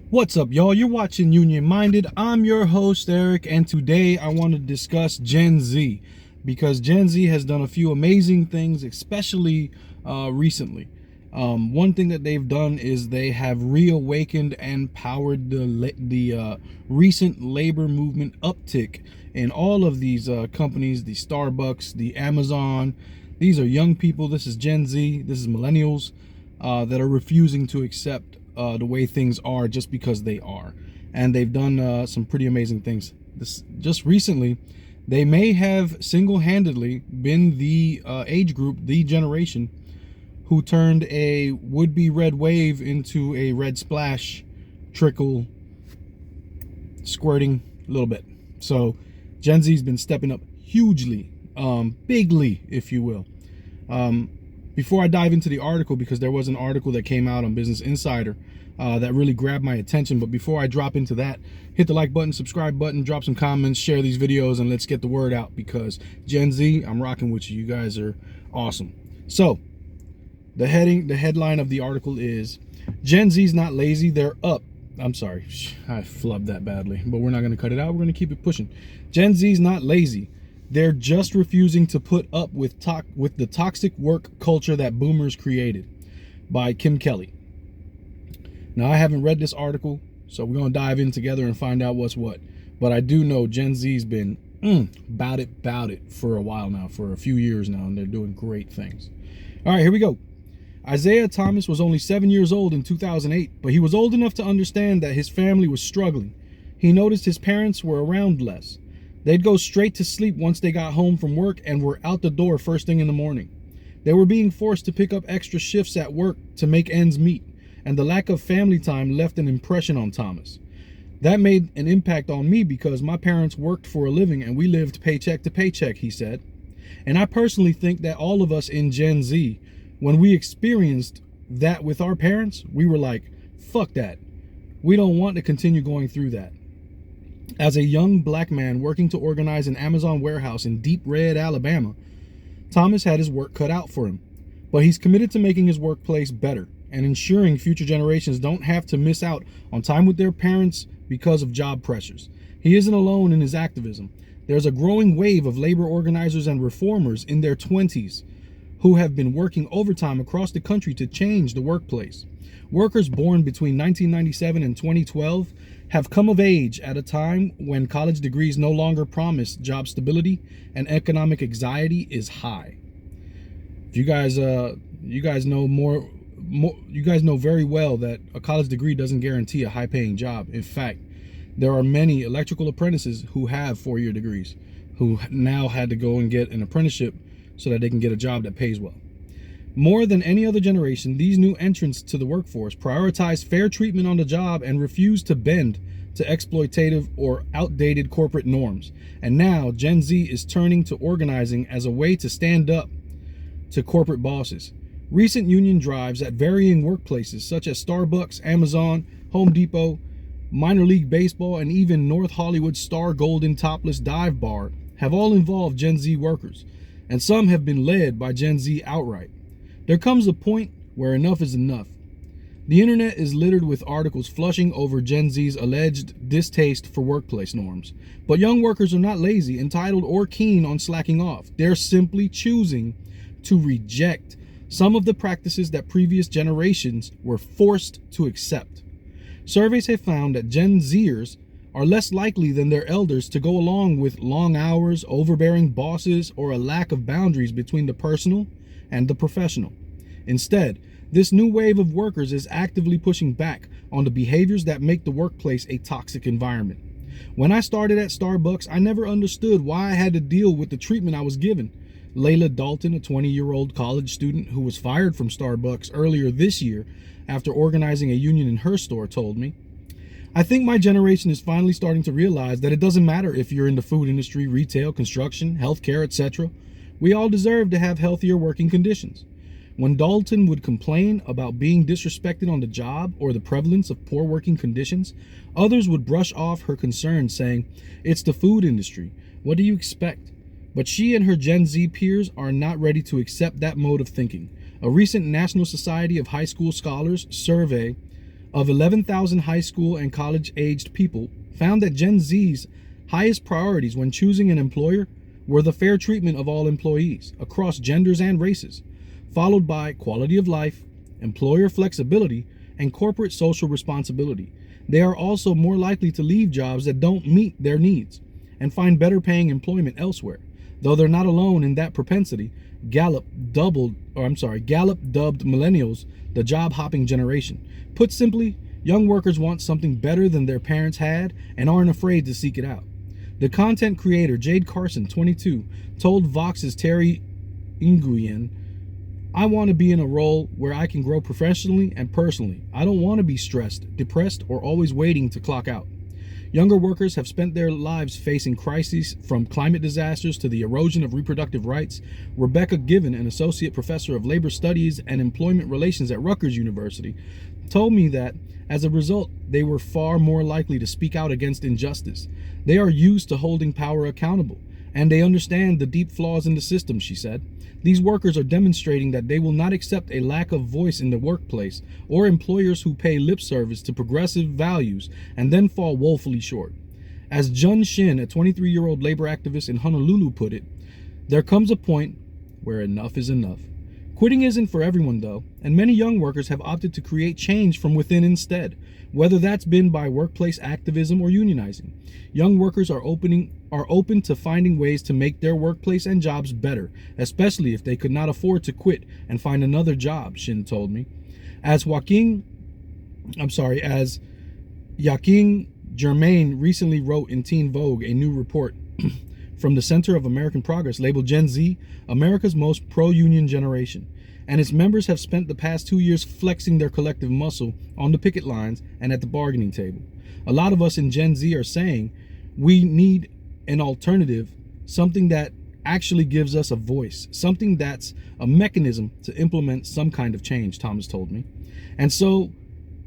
What's up, y'all? You're watching Union Minded. I'm your host, Eric, and today I want to discuss Gen Z because Gen Z has done a few amazing things, especially recently. One thing that they've done is they have reawakened and powered the recent labor movement uptick in all of these companies, the Starbucks, the Amazon. These are young people. This is Gen Z. This is millennials that are refusing to accept the way things are just because they are. And they've done some pretty amazing things. This just recently, they may have single-handedly been the age group, the generation, who turned a would-be red wave into a red splash, trickle, squirting a little bit. So Gen Z's been stepping up hugely, bigly, if you will. Before I dive into the article, because there was an article that came out on Business Insider that really grabbed my attention, but before I drop into that, hit the like button, subscribe button, drop some comments, share these videos, and let's get the word out, because Gen Z, I'm rocking with you. You guys are awesome. So the headline of the article is Gen Z's not lazy, they're up. I'm sorry, I flubbed that badly, but we're not going to cut it out. We're going to keep it pushing. Gen Z's not lazy. They're just refusing to put up with the toxic work culture that boomers created, by Kim Kelly. Now, I haven't read this article, so we're going to dive in together and find out what's what. But I do know Gen Z's been about it for a while now, for a few years now, and they're doing great things. All right, here we go. Isaiah Thomas was only 7 years old in 2008, but he was old enough to understand that his family was struggling. He noticed his parents were around less. They'd go straight to sleep once they got home from work and were out the door first thing in the morning. They were being forced to pick up extra shifts at work to make ends meet, and the lack of family time left an impression on Thomas. That made an impact on me because my parents worked for a living and we lived paycheck to paycheck, he said. And I personally think that all of us in Gen Z, when we experienced that with our parents, we were like, fuck that. We don't want to continue going through that. As a young black man working to organize an Amazon warehouse in Deep Red, Alabama, Thomas had his work cut out for him. But he's committed to making his workplace better and ensuring future generations don't have to miss out on time with their parents because of job pressures. He isn't alone in his activism. There's a growing wave of labor organizers and reformers in their 20s who have been working overtime across the country to change the workplace. Workers born between 1997 and 2012 have come of age at a time when college degrees no longer promise job stability and economic anxiety is high. If you guys know very well that a college degree doesn't guarantee a high-paying job. In fact, there are many electrical apprentices who have 4-year degrees who now had to go and get an apprenticeship so that they can get a job that pays well. More than any other generation, these new entrants to the workforce prioritize fair treatment on the job and refuse to bend to exploitative or outdated corporate norms. And now Gen Z is turning to organizing as a way to stand up to corporate bosses. Recent union drives at varying workplaces such as Starbucks, Amazon, Home Depot, Minor League Baseball, and even North Hollywood Star Golden Topless Dive Bar have all involved Gen Z workers, and some have been led by Gen Z outright. There comes a point where enough is enough. The internet is littered with articles flushing over Gen Z's alleged distaste for workplace norms. But young workers are not lazy, entitled, or keen on slacking off. They're simply choosing to reject some of the practices that previous generations were forced to accept. Surveys have found that Gen Zers are less likely than their elders to go along with long hours, overbearing bosses, or a lack of boundaries between the personal and the professional. Instead, this new wave of workers is actively pushing back on the behaviors that make the workplace a toxic environment. When I started at Starbucks, I never understood why I had to deal with the treatment I was given. Layla Dalton, a 20-year-old college student who was fired from Starbucks earlier this year after organizing a union in her store, told me, I think my generation is finally starting to realize that it doesn't matter if you're in the food industry, retail, construction, healthcare, etc. We all deserve to have healthier working conditions. When Dalton would complain about being disrespected on the job or the prevalence of poor working conditions, others would brush off her concerns, saying, it's the food industry. What do you expect? But she and her Gen Z peers are not ready to accept that mode of thinking. A recent National Society of High School Scholars survey of 11,000 high school and college-aged people found that Gen Z's highest priorities when choosing an employer were the fair treatment of all employees across genders and races, followed by quality of life, employer flexibility, and corporate social responsibility. They are also more likely to leave jobs that don't meet their needs and find better paying employment elsewhere. Though they're not alone in that propensity, Gallup dubbed millennials the job hopping generation. Put simply, young workers want something better than their parents had and aren't afraid to seek it out. The content creator Jade Carson, 22, told Vox's Terry Nguyen, "I want to be in a role where I can grow professionally and personally. I don't want to be stressed, depressed, or always waiting to clock out." Younger workers have spent their lives facing crises from climate disasters to the erosion of reproductive rights. Rebecca Given, an associate professor of labor studies and employment relations at Rutgers University, told me that as a result, they were far more likely to speak out against injustice. They are used to holding power accountable, and they understand the deep flaws in the system, she said. These workers are demonstrating that they will not accept a lack of voice in the workplace or employers who pay lip service to progressive values and then fall woefully short. As Jun Shin, a 23-year-old labor activist in Honolulu, put it, "There comes a point where enough is enough." Quitting isn't for everyone, though, and many young workers have opted to create change from within instead, whether that's been by workplace activism or unionizing. Young workers are open to finding ways to make their workplace and jobs better, especially if they could not afford to quit and find another job, Shin told me. As Joaquin Germain recently wrote in Teen Vogue, a new report from the Center of American Progress labeled Gen Z America's most pro-union generation, and its members have spent the past 2 years flexing their collective muscle on the picket lines and at the bargaining table. A lot of us in Gen Z are saying we need an alternative, something that actually gives us a voice, something that's a mechanism to implement some kind of change, Thomas told me. And so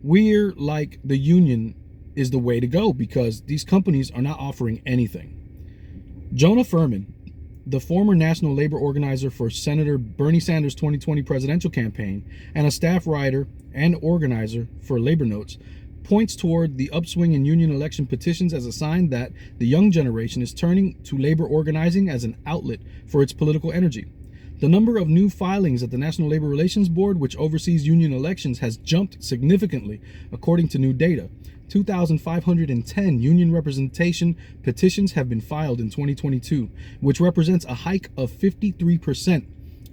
we're like, the union is the way to go because these companies are not offering anything. Jonah Furman, the former national labor organizer for Senator Bernie Sanders' 2020 presidential campaign and a staff writer and organizer for Labor Notes, points toward the upswing in union election petitions as a sign that the young generation is turning to labor organizing as an outlet for its political energy. The number of new filings at the National Labor Relations Board, which oversees union elections, has jumped significantly, according to new data. 2,510 union representation petitions have been filed in 2022, which represents a hike of 53%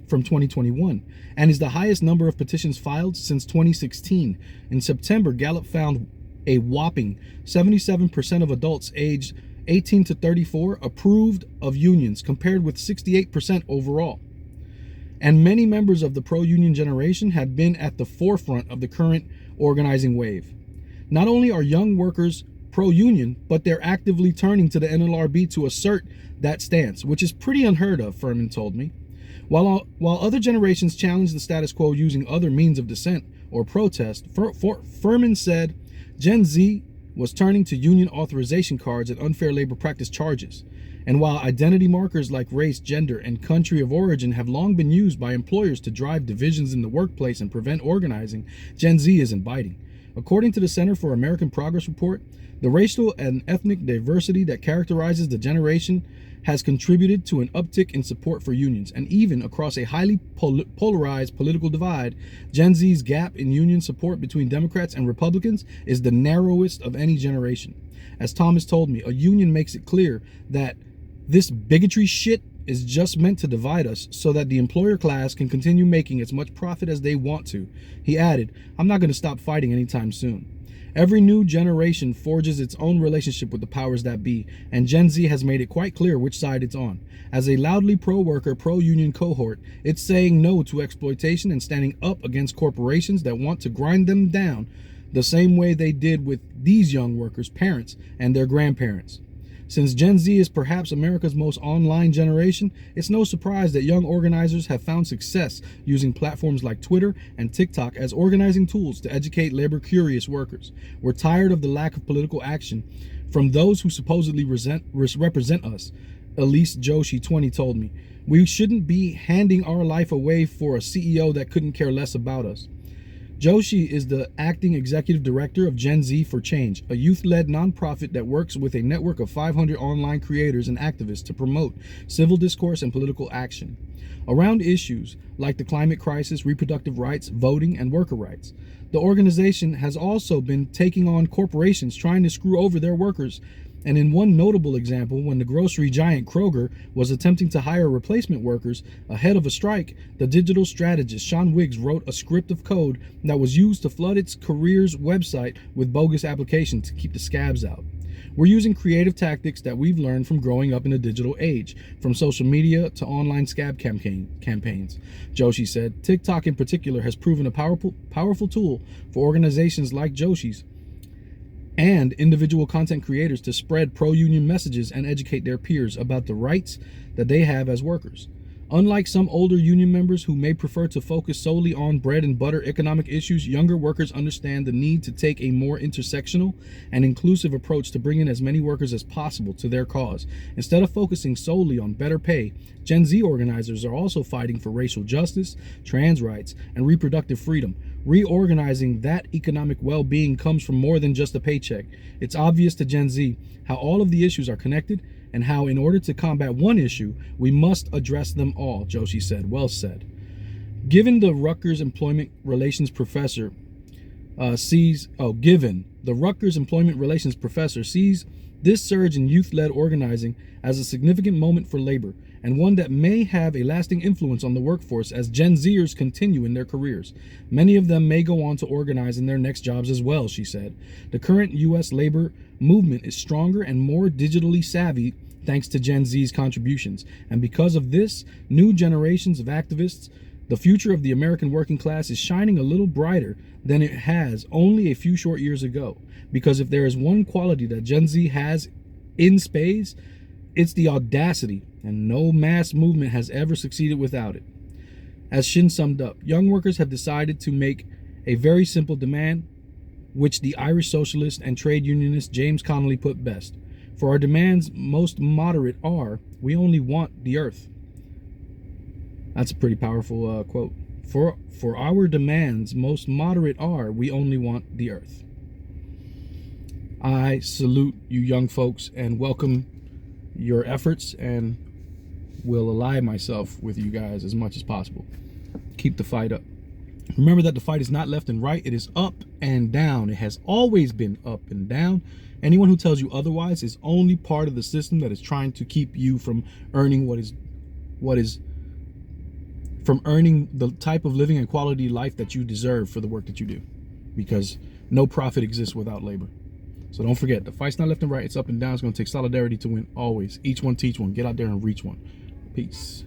from 2021, and is the highest number of petitions filed since 2016. In September, Gallup found a whopping 77% of adults aged 18 to 34 approved of unions, compared with 68% overall. And many members of the pro-union generation have been at the forefront of the current organizing wave. Not only are young workers pro-union, but they're actively turning to the NLRB to assert that stance, which is pretty unheard of, Furman told me. While other generations challenge the status quo using other means of dissent or protest, Furman said Gen Z was turning to union authorization cards and unfair labor practice charges. And while identity markers like race, gender, and country of origin have long been used by employers to drive divisions in the workplace and prevent organizing, Gen Z isn't biting. According to the Center for American Progress report, the racial and ethnic diversity that characterizes the generation has contributed to an uptick in support for unions, and even across a highly polarized political divide, Gen Z's gap in union support between Democrats and Republicans is the narrowest of any generation. As Thomas told me, a union makes it clear that this bigotry shit is just meant to divide us so that the employer class can continue making as much profit as they want to. He added, "I'm not going to stop fighting anytime soon." Every new generation forges its own relationship with the powers that be, and Gen Z has made it quite clear which side it's on. As a loudly pro-worker, pro-union cohort, it's saying no to exploitation and standing up against corporations that want to grind them down the same way they did with these young workers' parents and their grandparents. Since Gen Z is perhaps America's most online generation, it's no surprise that young organizers have found success using platforms like Twitter and TikTok as organizing tools to educate labor-curious workers. We're tired of the lack of political action from those who supposedly represent us, Elise Joshi, 20, told me. We shouldn't be handing our life away for a CEO that couldn't care less about us. Joshi is the acting executive director of Gen Z for Change, a youth-led nonprofit that works with a network of 500 online creators and activists to promote civil discourse and political action around issues like the climate crisis, reproductive rights, voting, and worker rights. The organization has also been taking on corporations trying to screw over their workers. And in one notable example, when the grocery giant Kroger was attempting to hire replacement workers ahead of a strike, the digital strategist Sean Wiggs wrote a script of code that was used to flood its careers website with bogus applications to keep the scabs out. We're using creative tactics that we've learned from growing up in a digital age, from social media to online scab campaigns, Joshi said. TikTok in particular has proven a powerful tool for organizations like Joshi's and individual content creators to spread pro-union messages and educate their peers about the rights that they have as workers. Unlike some older union members who may prefer to focus solely on bread and butter economic issues, younger workers understand the need to take a more intersectional and inclusive approach to bring in as many workers as possible to their cause. Instead of focusing solely on better pay, Gen Z organizers are also fighting for racial justice, trans rights, and reproductive freedom. Reorganizing that economic well-being comes from more than just a paycheck. It's obvious to Gen Z how all of the issues are connected and how in order to combat one issue, we must address them all, Joshi said. Well said. Given the Rutgers employment relations professor sees this surge in youth-led organizing as a significant moment for labor and one that may have a lasting influence on the workforce as Gen Zers continue in their careers. Many of them may go on to organize in their next jobs as well, she said. The current U.S. labor movement is stronger and more digitally savvy thanks to Gen Z's contributions. And because of this, new generations of activists, the future of the American working class is shining a little brighter than it has only a few short years ago. Because if there is one quality that Gen Z has in spades, it's the audacity, and no mass movement has ever succeeded without it. As Shin summed up, young workers have decided to make a very simple demand, which the Irish socialist and trade unionist James Connolly put best. For our demands most moderate are, we only want the earth. That's a pretty powerful quote. For our demands most moderate are, we only want the earth. I salute you young folks and welcome your efforts, and will ally myself with you guys as much as possible. Keep the fight up. Remember that the fight is not left and right, it is up and down. It has always been up and down. Anyone who tells you otherwise is only part of the system that is trying to keep you from earning from earning the type of living and quality life that you deserve for the work that you do, because no profit exists without labor. So don't forget, the fight's not left and right, it's up and down. It's going to take solidarity to win always. Each one teach one. Get out there and reach one. Peace.